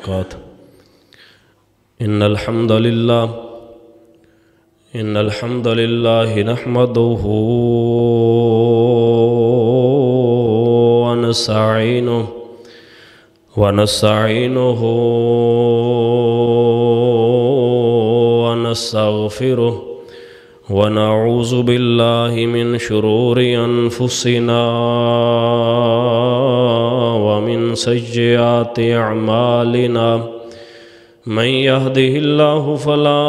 وبركاته. إن الحمد لله نحمده ونستعينه ونستغفره ونعوذ بالله من شرور أنفسنا ومن سيئات أعمالنا. من يهده الله فلا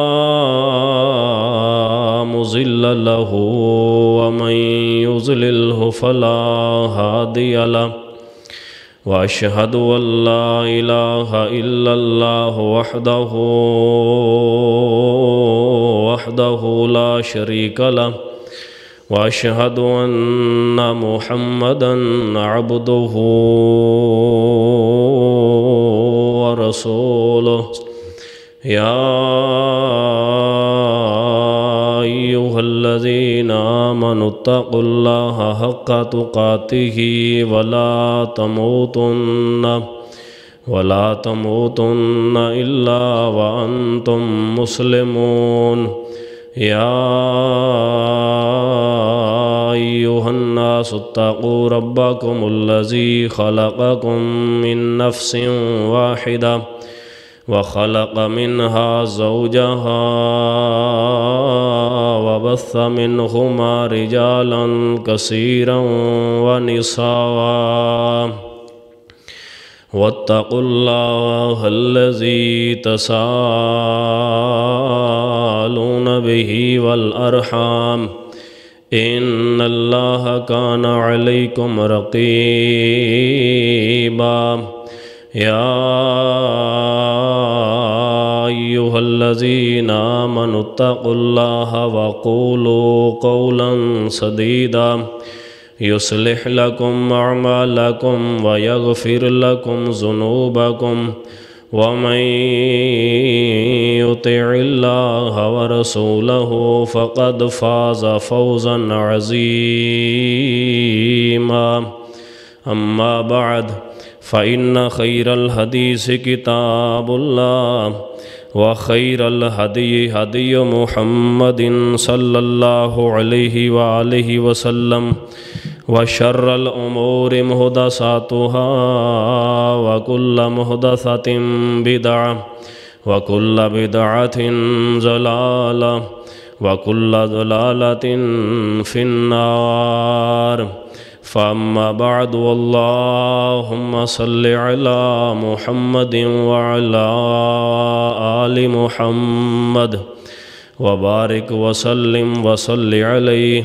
مضل له ومن يضلله فلا هادي له. وأشهد أن لا إله إلا الله وحده لا شريك له. وأشهد أن محمدا عبده ورسوله. يا أيها الذين آمنوا اتقوا الله حق تقاته ولا تموتن إلا وأنتم مسلمون. يا أيها الناس اتقوا ربكم الذي خلقكم من نفس واحدة وخلق منها زوجها وبث منهما رجالا كثيرا ونساء. واتقوا الله الذي تساءلون به والأرحام إن الله كان عليكم رقيبا. يا أيها الذين آمنوا اتقوا الله وقولوا قولا سديدا يصلح لكم أعمالكم ويغفر لكم ذنوبكم. ومن يطع الله ورسوله فقد فاز فوزا عظيما. أما بعد فإن خير الحديث كتاب الله وخير الهدي هدي محمد صلى الله عليه وآله وسلم. وشر الأمور محدثاتها وكل محدثة بدعة وكل بدعة ضلالة وكل ضلالة في النار. فأما بعد اللهم صل على محمد وعلى آل محمد وبارك وسلم وصل عليه.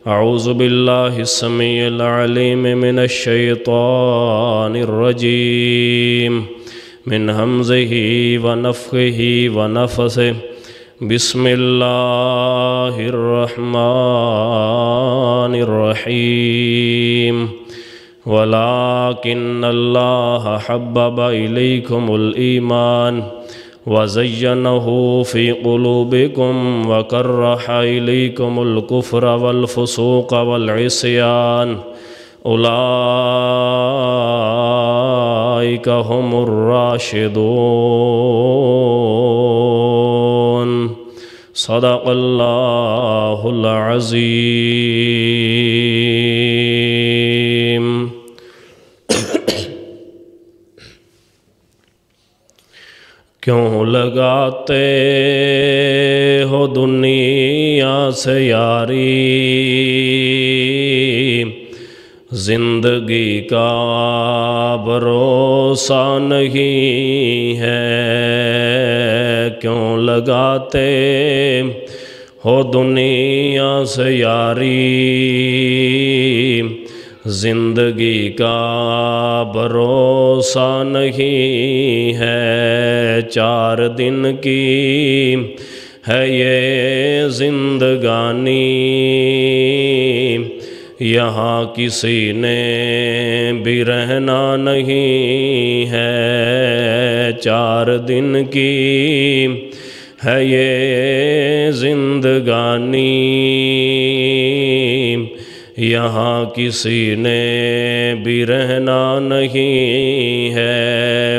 أعوذ بالله السميع العليم من الشيطان الرجيم من همزه ونفخه ونفثه. بسم الله الرحمن الرحيم. ولكن الله حبب إليكم الإيمان وزينه في قلوبكم وكره إليكم الكفر والفسوق والعصيان أولئك هم الراشدون. صدق الله العظيم. کیوں لگاتے ہو دنیا سے یاری، زندگی کا بھروسہ نہیں ہے. کیوں لگاتے ہو دنیا سے یاری، زندگی کا بھروسہ نہیں ہے. 4 دن کی ہے یہ زندگانی، یہاں کسی نے بھی رہنا نہیں ہے. 4 دن کی ہے یہ زندگانی، یہاں کسی نے بھی رہنا نہیں ہے.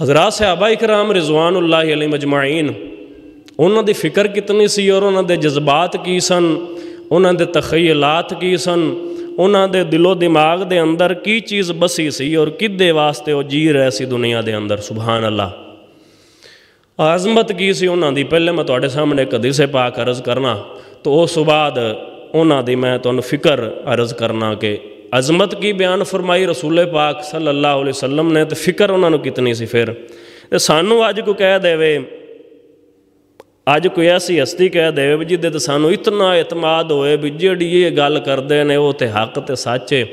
حضرات صحابہ کرام رضوان اللہ علیہ مجمعین، انہوں دی فکر کتنی سی اور انہوں دے جذبات کی سن، انہوں دے تخیلات کی سن، انہوں دے دل و دماغ دے اندر کی چیز بسی سی اور کدے واسطے وہ جی رہے سی دنیا دے اندر۔ سبحان اللہ، عظمت کی سی انہوں دی۔ پہلے میں تواڈے سامنے ایک حدیث پاک عرض کرنا تو اس بعد انہوں دی میں تانوں فکر عرض کرنا کہ عظمت کی بیان فرمائی رسول پاک صلی اللہ علیہ وسلم نے، تو فکر انہوں نے کتنی سی پھر۔ سانوں اج کو کہہ دے اج کوئی ایسی ہستی کہہ دے بھی جہدے تے سانوں اتنا اعتماد ہوئے بھی جیڑی یہ گل کردے نے وہ تے حق تے سچ ہے۔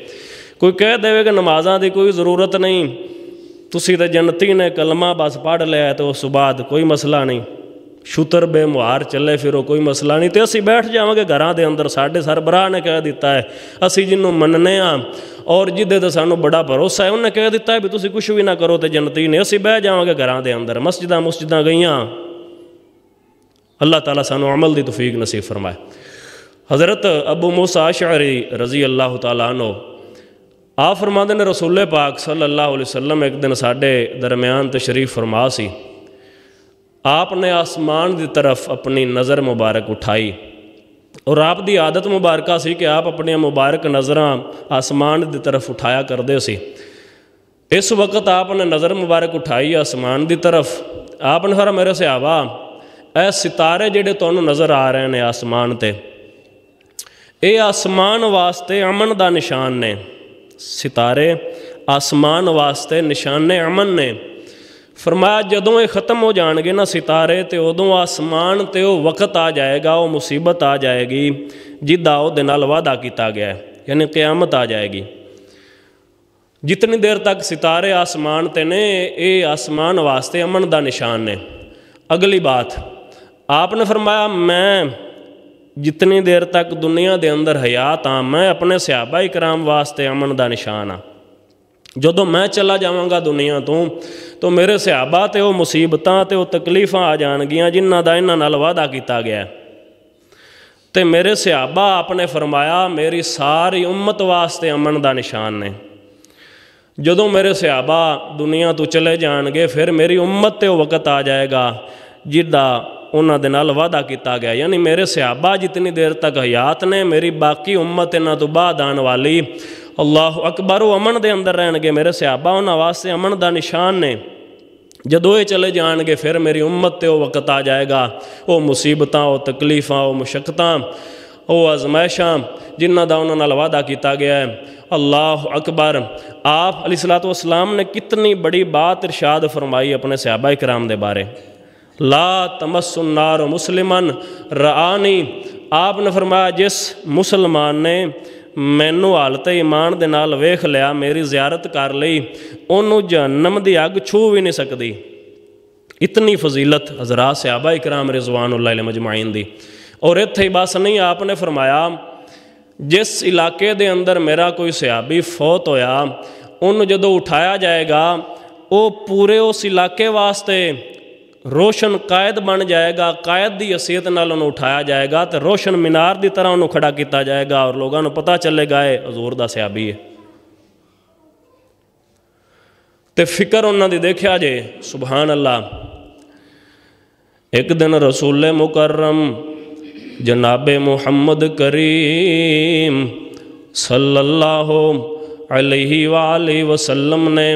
کوئی کہہ دے کہ نمازاں دی کوئی ضرورت نہیں، تسی تے جنتی نے کلمہ بس پڑھ لیا تو اس بعد کوئی مسئلہ نہیں، شتر بے مہار چلے پھرو کوئی مسئلہ نہیں، تو اسی بیٹھ جاواں گے گھراں دے اندر۔ ساڈے سربراہ نے کہہ دیتا ہے، اسی جنوں مننے ہاں اور جہدے تے سانوں بڑا بھروسہ ہے انہیں کہہ دیتا ہے بھی تسی کچھ بھی نہ کرو تے جنتی نے، اسی بہ جاواں گے گھراں دے اندر۔ مسجداں گئیاں، اللہ تعالیٰ سانوں عمل دی توفیق نصیب فرمائے۔ حضرت ابو موسیٰ اشعری رضی اللہ تعالیٰ عنہ آپ فرماندے نے رسول پاک صلی اللہ علیہ وسلم ایک دن ساڈے درمیان تشریف فرما سی، آپ نے آسمان دی طرف اپنی نظر مبارک اٹھائی اور آپ دی عادت مبارکہ سی کہ آپ اپنی مبارک نظراں آسمان دی طرف اٹھایا کردے سی۔ اس وقت آپ نے نظر مبارک اٹھائی آسمان دی طرف، آپ نے فرمایا میرے صحابہ اے ستارے جڑے تانوں نظر آ رہے ہیں آسمان تے، اے آسمان واسطے امن دا نشان نے۔ ستارے آسمان واسطے نشان امن نے۔ فرمایا جدوں یہ ختم ہو جان گے نا ستارے تے ادوں آسمان تے وہ وقت آ جائے گا، وہ مصیبت آ جائے گی جدا وہ دے نال وعدہ کیتا گیا ہے، یعنی قیامت آ جائے گی۔ جتنی دیر تک ستارے آسمان تے نے اے آسمان واسطے امن دا نشان نے۔ اگلی بات آپ نے فرمایا میں جتنی دیر تک دنیا دے اندر حیات ہاں میں اپنے صحابہ کرام واسطے امن دا نشان ہاں۔ جدوں میں چلا جاواں گا دنیا تو میرے صحابہ تے وہ مصیبتاں تے وہ تکلیفاں آ جان گیاں جنہاں دا انہاں نال وعدہ کیتا گیا ہے، تے میرے صحابہ آپ نے فرمایا میری ساری امت واسطے امن دا نشان نے۔ جدوں میرے صحابہ دنیا تو چلے جان گے پھر میری امت تے وہ وقت آ جائے گا جدا انہاں دے نال وعدہ کیتا گیا، یعنی میرے صحابہ جتنی دیر تک حیات نے میری باقی امت انہاں تو بعد آن والی اللہ اکبر وہ امن دے اندر رہن گے۔ میرے صحابہ انہاں واسطے امن دا نشان نے۔ جدوں یہ چلے جان گے پھر میری امت تے وہ وقت آ جائے گا، وہ مصیبتاں، وہ تکلیفاں، وہ مشقتاں، وہ آزمائشاں جنہاں دا انہاں نال وعدہ کیتا گیا ہے۔ اللہ اکبر۔ آپ علیہ الصلوۃ والسلام نے کتنی بڑی بات ارشاد فرمائی اپنے صحابہ کرام دے بارے۔ لا تمس النار مسلمن رآنی، آپ نے فرمایا جس مسلمان نے مینوں حالت ایمان دے نال ویکھ لیا، میری زیارت کر لئی، انہوں جہنم دی اگ چھو بھی نہیں سکتی۔ اتنی فضیلت حضرات صحابہ کرام رضوان اللہ علیہ مجمعین دی۔ اور اتھے ہی بس نہیں، آپ نے فرمایا جس علاقے دے اندر میرا کوئی صحابی فوت ہویا انہوں جدوں اٹھایا جائے گا وہ پورے اس علاقے واسطے روشن قائد بن جائے گا، قائد دی حیثیت نال انہوں اٹھایا جائے گا تو روشن مینار دی طرح انہوں کھڑا کیتا جائے گا اور لوگوں کو پتہ چلے گا ہے حضور دا صحابی ہے۔ تے فکر انہوں دی دیکھیا جے سبحان اللہ۔ ایک دن رسول مکرم جناب محمد کریم صلی اللہ علیہ وآلہ وسلم نے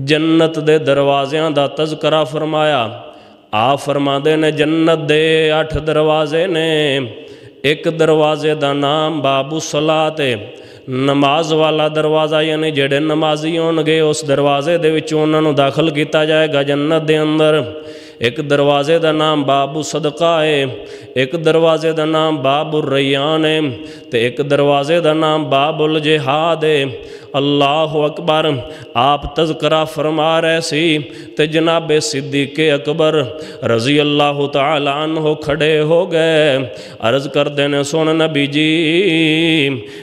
جنت دے دروازیاں دا تذکرہ فرمایا۔ آپ فرماندے نے جنت دے 8 دروازے نے، ایک دروازے دا نام باب الصلاۃ، نماز والا دروازہ، یعنی جڑے نمازی ہون گے اس دروازے دے وچوں انہاں نوں داخل کیتا جائے گا جنت دے اندر۔ ایک دروازے دا نام باب صدقہ ہے، ایک دروازے دا نام باب الریان ہے، تے ایک دروازے دا نام باب الجہاد ہے۔ اللہ اکبر۔ آپ تذکرہ فرما رہے سی تے جناب صدیق اکبر رضی اللہ تعالی عنہ کھڑے ہو گئے، عرض کر دینے سن نبی جی،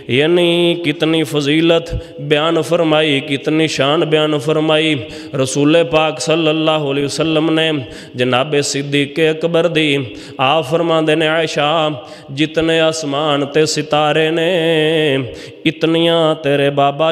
یعنی کتنی فضیلت بیان فرمائی، کتنی شان بیان فرمائی رسول پاک صلی اللہ علیہ وسلم نے جناب صدیق اکبر دی۔ آپ فرما دینے عائشہ جتنے آسمان تے ستارے نے اتنیاں تیرے بابا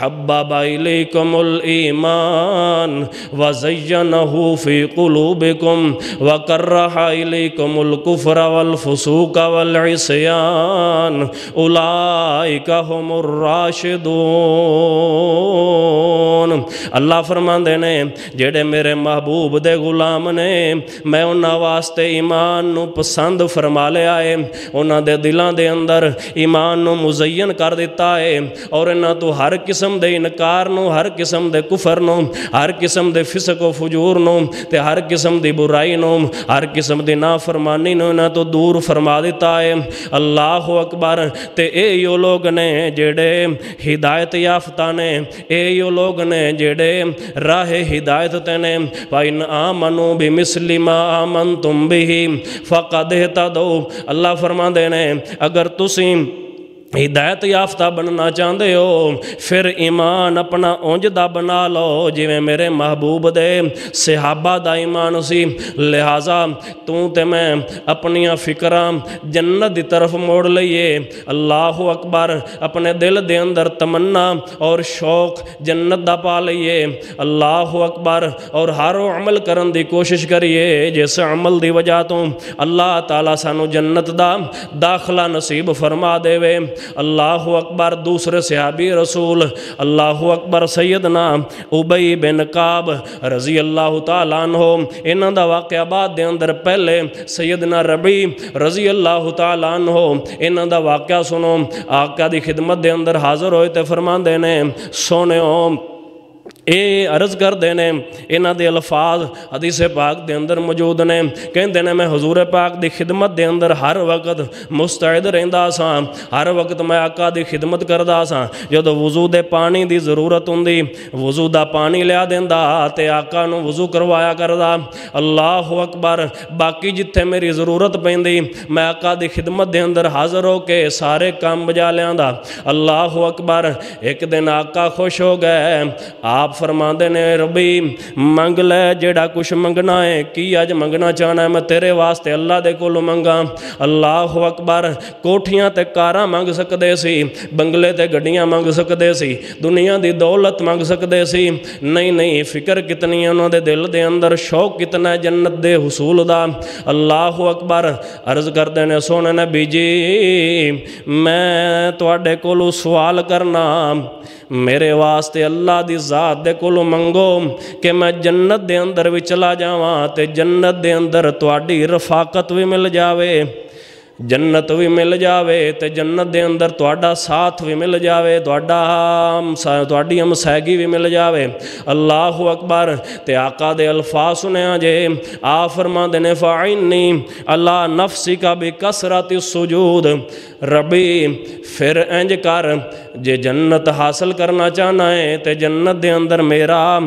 حبب الیکم الایمان وزینہ فی قلوبکم وکرہ الیکم الکفر والفسوق والعصیان اولئک هم الراشدون۔ اللہ فرماندے نے جڑے میرے محبوب دے غلام نے میں انہاں واسطے ایمان نو پسند فرما لیا ہے، انہاں دے دلاں دے اندر ایمان نو مزین کر دیتا ہے، اور انہاں تو ہر قسم دے انکار نو، ہر قسم دے کفر نو، ہر قسم دے فسق و فجور نو تے ہر قسم دی برائی نو، ہر قسم دی نافرمانی نو انہاں تو دور فرما دیتا ہے۔ اللہ اکبر۔ تے اے یو لوگ نے جڑے ہدایت یافتہ نے، اے یو لوگ نے جڑے راہ ہدایت تے نے۔ وَإِنْ آمَنُوا بِمِثْلِ مَا آمَنْتُمْ بِهِ فَقَدْ اهْتَدَوْا۔ اللہ فرماندے نے اگر تسیں ہدایت یافتہ بننا چاہتے ہو پھر ایمان اپنا اونج دا بنا لو جویں میرے محبوب دے صحابہ دا ایمان سی، لہٰذا تو تے میں اپنیاں فکراں جنت دی طرف موڑ لئیے۔ اللہ اکبر۔ اپنے دل دے اندر تمنا اور شوق جنت دا پا لئیے۔ اللہ اکبر۔ اور ہر عمل کرن دی کوشش کریے جس عمل دی وجہ تو اللہ تعالیٰ سانو جنت دا داخلہ نصیب فرما دے وے۔ اللہ اکبر۔ دوسرے صحابی رسول اللہ اکبر سیدنا ابی بن کعب رضی اللہ تعالیٰ عنہ، انہاں دا واقعہ بعد دے اندر پہلے سیدنا ربی رضی اللہ تعالیٰ عنہ انہاں دا واقعہ سنو۔ آقا دی خدمت دے اندر حاضر ہوئے تے فرماندے نے سونےو اے عرض کر دینے انہاں دے الفاظ حدیث پاک دے اندر موجود نے، کہندے نے میں حضور پاک دی خدمت دے اندر ہر وقت مستعد رہندا سا، ہر وقت میں آقا دی خدمت کردا سا۔ جدو وضو دے پانی دی ضرورت ہوندی وضو دا پانی لیا دیندا تے آقا نو وضو کروایا کردا۔ اللہ اکبر۔ باقی جتھے میری ضرورت پیندی میں آقا دی خدمت دے اندر حاضر ہو کے سارے کام بجا لیاندا۔ اللہ اکبر۔ ایک دن آقا خوش ہو گئے، آپ فرماندے نے ربی منگ لے جیڑا کچھ منگنا ہے، کی آج منگنا چاہنا ہے میں تیرے واسطے اللہ دے کولو منگا۔ اللہ اکبر۔ کوٹھیاں تے کاراں منگ سکدے سی، بنگلے تے گڈیاں منگ سکدے سی، دنیا دی دولت منگ سکدے سی، نہیں فکر کتنی انہوں دے دل دے اندر شوق کتنا ہے جنت دے حصول دا۔ اللہ اکبر۔ عرض کردے نے سونے نبی جی میں تواڈے کولو سوال کرنا، میرے واسطے اللہ دی ذات دے کولو منگو کہ میں جنت دے اندر بھی چلا جاواں تے جنت دے اندر تواڈی رفاقت بھی مل جاوے، جنت بھی مل جاوے تے جنت دے اندر تواڈا ساتھ بھی مل جاوے، تواڈی ہمسائیگی بھی مل جاوے۔ اللہ اکبر۔ تے آقا دے الفاظ سنیا جے، آپ فرماندے نے فَعِنِّي عَلَىٰ نَفْسِكَ بِكَثْرَةِ السُّجُودِ۔ ربی پھر انج کر جے جنت حاصل کرنا چاہنا ہے تے جنت دے اندر میرا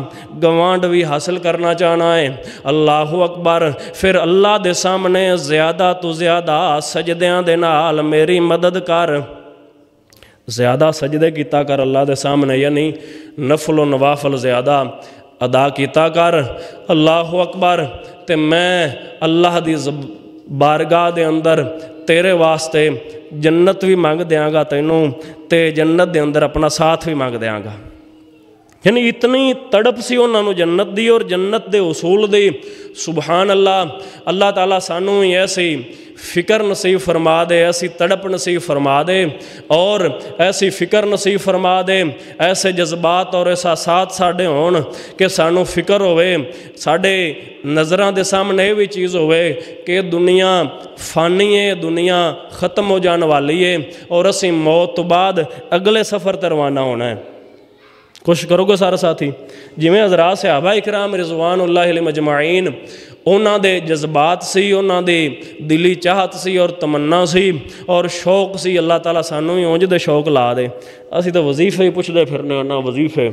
گوانڈ بھی حاصل کرنا چاہنا ہے۔ اللہ اکبر۔ پھر اللہ دے سامنے زیادہ تو زیادہ سجدیاں دے نال میری مدد کر، زیادہ سجدے کیتا کر اللہ دے سامنے، یعنی نفل و نوافل زیادہ ادا کیتا کر۔ اللہ اکبر۔ تے میں اللہ دی بارگاہ دے اندر تیرے واسطے جنت بھی مانگ دیاں گا تینوں تے جنت دے اندر اپنا ساتھ بھی مانگ دیاں گا۔ یعنی اتنی تڑپ سی انہاں نو جنت دی اور جنت دے اصول دی۔ سبحان اللہ۔ اللہ تعالیٰ سانو ہی ایسی فکر نصیب فرما دے، ایسی تڑپ نصیب فرما دے اور ایسی فکر نصیب فرما دے، ایسے جذبات اور احساسات ساڈے ہون کہ سانو فکر ہوئے، ساڈے نظراں دے سامنے بھی چیز ہوئے کہ دنیا فانی ہے، دنیا ختم ہو جان والی ہے اور اسی موت تو بعد اگلے سفر تے روانہ ہونا ہے۔ کوشش کرو گے سارے ساتھی جویں حضرات صحابہ اکرام رضوان اللہ علیہم اجمعین انہاں دے جذبات سی، انہاں دی دلی چاہت سی اور تمنا سی اور شوق سی۔ اللہ تعالیٰ سانو ہی اونج دے شوق لا دے۔ اسی تو وظیفے ہی پوچھ دے پھرنے ہونا، وظیفے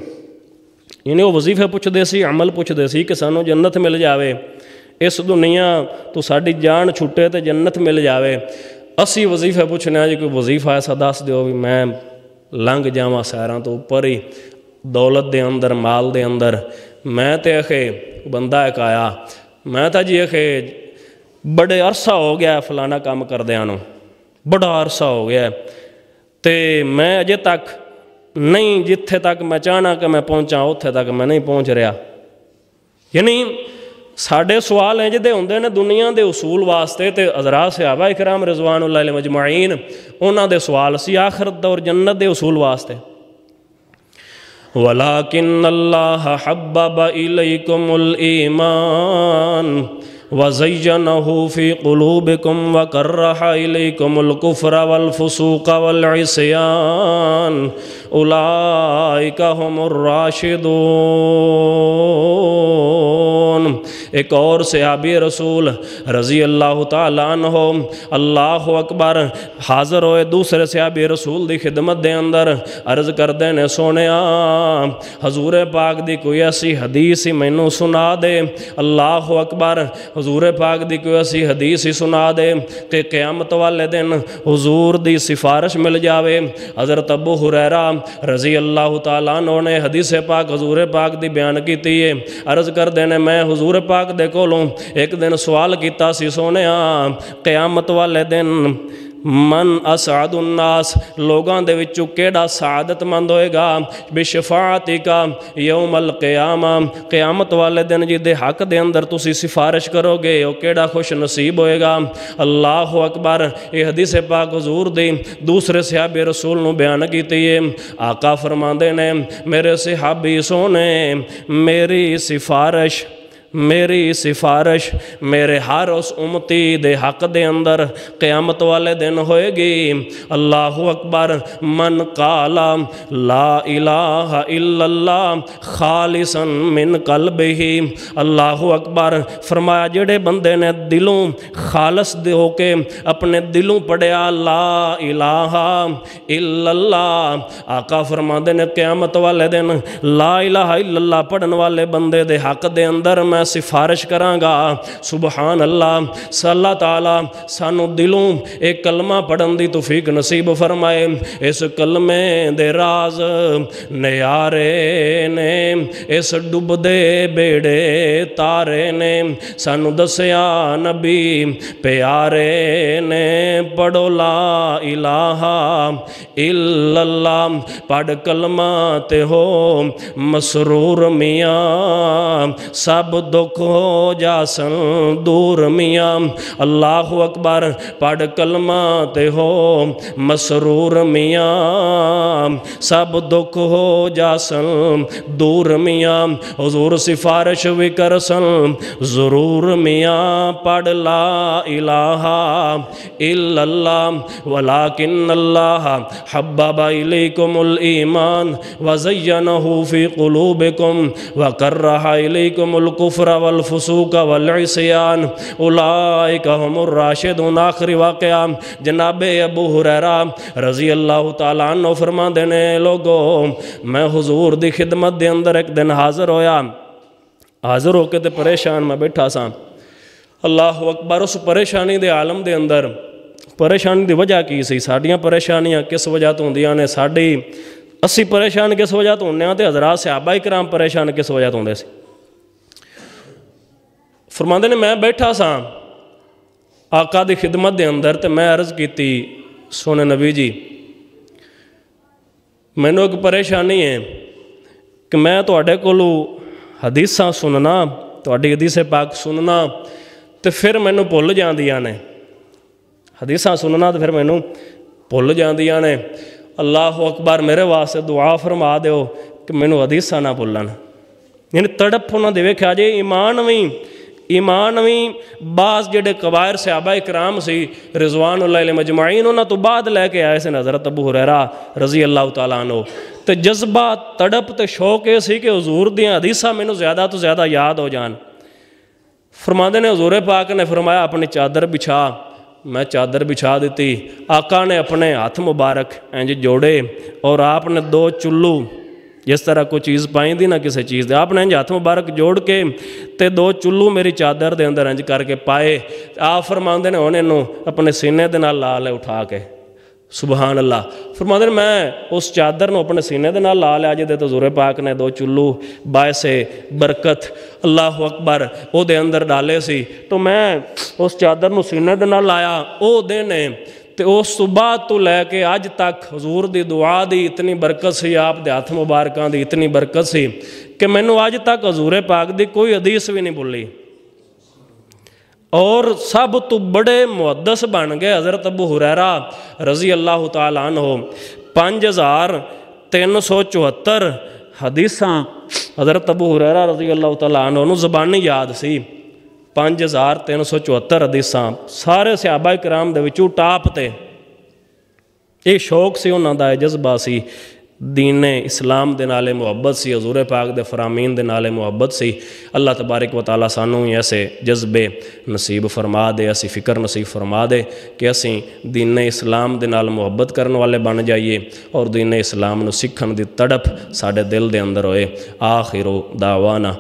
یعنی وہ وظیفے پوچھ دے سی، عمل پوچھ دے سی کہ سانو جنت مل جاوے، اس دنیا تو ساڈی جان چھٹے تے جنت مل جاوے۔ اسی وظیفے پوچھنے جی کوئی وظیفہ ایسا دس دیو بھی میں لنگ جاواں سیراں تو اوپر ہی، دولت دے اندر، مال دے اندر۔ میں تے اخے بندہ ایک آیا، میں تا جی اخے بڑے عرصہ ہو گیا فلانا کام کردیاں نو، بڑا عرصہ ہو گیا تے میں اجے تک نہیں جتھے تک میں چاہنا کہ میں پہنچا اتھے تک میں نہیں پہنچ رہا. یعنی ساڈے سوال ہیں جدے ہوندے نے دنیا دے اصول واسطے تے حضرات صحابہ کرام رضوان اللہ علیہ مجمعین انہاں دے سوال سی آخرت دور جنت دے اصول واسطے. وَلَكِنَّ اللَّهَ حَبَّبَ إِلَيْكُمُ الْإِيمَانَ وَزَيَّنَهُ فِي قُلُوبِكُمْ وَكَرَّهَ إِلَيْكُمُ الْكُفْرَ وَالْفُسُوقَ وَالْعِصْيَانَ أُولَئِكَ هُمُ الرَّاشِدُونَ. ایک اور صحابی رسول رضی اللہ تعالیٰ عنہ اللہ اکبر حاضر ہوئے دوسرے صحابی رسول دی خدمت دے اندر عرض کر دینے سونیا حضور پاک دی کوئی ایسی حدیث ہی مینوں سنا دے. اللہ اکبر حضور پاک دی کوئی ایسی حدیث ہی سنا دے کہ قیامت والے دن حضور دی سفارش مل جاوے. حضرت ابو ہریرہ رضی اللہ تعالیٰ عنہ نے حدیث پاک حضور پاک دی بیان کیتی ہے. عرض کر دینے میں حضور پاک دے کولوں ایک دن سوال کیتا سی سونیا قیامت والے دن من اسعد الناس لوگاں دے وچوں کیڑا سعادت مند ہوئے گا بشفاعتک یوم القیامہ قیامت والے دن جی دے حق دے اندر تسی سفارش کرو گے او کیڑا خوش نصیب ہوئے گا. اللہ اکبر یہ حدیث پاک حضور دی دوسرے صحابی رسول نو بیان کیتی ہے. آقا فرماندے نے میرے صحابی سونے میری سفارش میرے ہر اس امتی دے حق دے اندر قیامت والے دن ہوئے گی. اللہ اکبر من قال لا الہ الا اللہ خالصا من قلبہ. اللہ اکبر فرمایا جڑے بندے نے دلوں خالص دے ہو کے اپنے دلوں پڑھیا لا الہ الا اللہ. آقا فرماندے نے قیامت والے دن لا الہ الا اللہ پڑھن والے بندے دے حق دے اندر میں سفارش کراں گا. سبحان اللہ. اللہ تعالیٰ سانو دلوں ایک کلمہ پڑھن دی توفیق نصیب فرمائے. اس کلمے دے راز نیارے نے اس ڈب دے بیڑے تارے نے سانو دسیا نبی پیارے نے. پڑھو لا الہ الا اللہ پڑھ کلمہ تے ہو مسرور میاں سب دکھ ہو جاسن دور میاں. اللہ اکبر پڑھ کلمہ تے ہو مسرور میاں سب دکھ ہو جاسن دور میاں. حضور سفارش بھی کرسن ضرور میاں. پڑھ لا الہ الا اللہ ولیکن اللہ حبب الیکم الایمان وزینہ فی قلوبکم وکرہ الیکم الکفر والفسوق والعصیان اولئک هم الراشدون. آخری واقعہ جناب ابو ہریرہ رضی اللہ تعالیٰ عنہ فرما دینے لوگو میں حضور دی خدمت دے اندر ایک دن حاضر ہویا. حاضر ہو کے تے پریشان میں بیٹھا سا. اللہ اکبر اس پریشانی دے عالم دے اندر پریشانی دی وجہ کی سی ساڑیاں پریشانیاں کس وجہ تو ہوندیاں نے ساڑی اسی پریشان کس وجہ تو ہوندیاں تے حضرات صحابہ کرام پریشان کس وجہ تو ہوندے سی. فرماندے نے میں بیٹھا سا آقا دی خدمت دے اندر تے میں عرض کیتی سونے نبی جی میں نے ایک پریشانی ہے کہ میں تواڈے کولو حدیثاں سننا تواڈی حدیث پاک سننا تے پھر میں نے بھول جاندیاں نے حدیثاں سننا تے پھر میں نے بھول جاندیاں نے. اللہ اکبر میرے واسطے دعا فرما دیو کہ میں نے حدیثاں نہ بھولن. یعنی تڑپ انہاں دے ویکھیا جے ایمان بھی بعض جڑے قبائر صحابہ کرام سی رضوان اللہ علیہ مجمعین انہاں تو بعد لے کے آئے سن حضرت ابو ہریرہ رضی اللہ تعالیٰ عنہ. تے جذبہ تڑپ تے شوق یہ سی کہ حضور دیاں حدیثاں میں نے زیادہ تو زیادہ یاد ہو جان. فرماندے نے حضور پاک نے فرمایا اپنی چادر بچھا. میں چادر بچھا دیتی. آقا نے اپنے ہاتھ مبارک انج جوڑے اور آپ نے 2 چلو جس طرح کوئی چیز پائیں دی نہ کسی چیز دے آپ نے انج ہاتھ مبارک جوڑ کے تے 2 چلو میری چادر دے اندر انج کر کے پائے. آپ فرماندے نے ہونے نو اپنے سینے دے نال لا لے اٹھا کے. سبحان اللہ. فرماندے نے میں اس چادر نو اپنے سینے دے نال لا لیا جے تے حضور پاک نے 2 چلو باعث برکت اللہ اکبر او دے اندر ڈالے سی. تو میں اس چادر نو سینے دے نال لایا او دے نے تو اس تو بعد تو لے کے اج تک حضور دی دعا دی اتنی برکت سی، آپ دے ہاتھ مبارکاں دی اتنی برکت سی کہ مینوں اج تک حضور پاک دی کوئی حدیث بھی نہیں بھلی۔ اور سب تو بڑے محدث بن گئے حضرت ابو ہریرہ رضی اللہ تعالیٰ عنہ۔ 5374 حدیثاں حضرت ابو ہریرہ رضی اللہ تعالیٰ عنہ نوں زبانی یاد سی۔ 5374 حدیثاں سارے صحابہ کرام دے وچوں ٹاپ تے۔ یہ شوق سی انہاں دا، جذبہ سی، دین اسلام دے نالے محبت سی، حضور پاک دے فرامین دے نالے محبت سی۔ اللہ تبارک و تعالیٰ سانوں ایسے جذبے نصیب فرما دے، ایسی فکر نصیب فرما دے کہ اسی دین اسلام دے نال محبت کرن والے بن جائیے اور دین اسلام نو سکھن دی تڑپ ساڈے دل دے اندر ہوئے۔ آخر دعوانا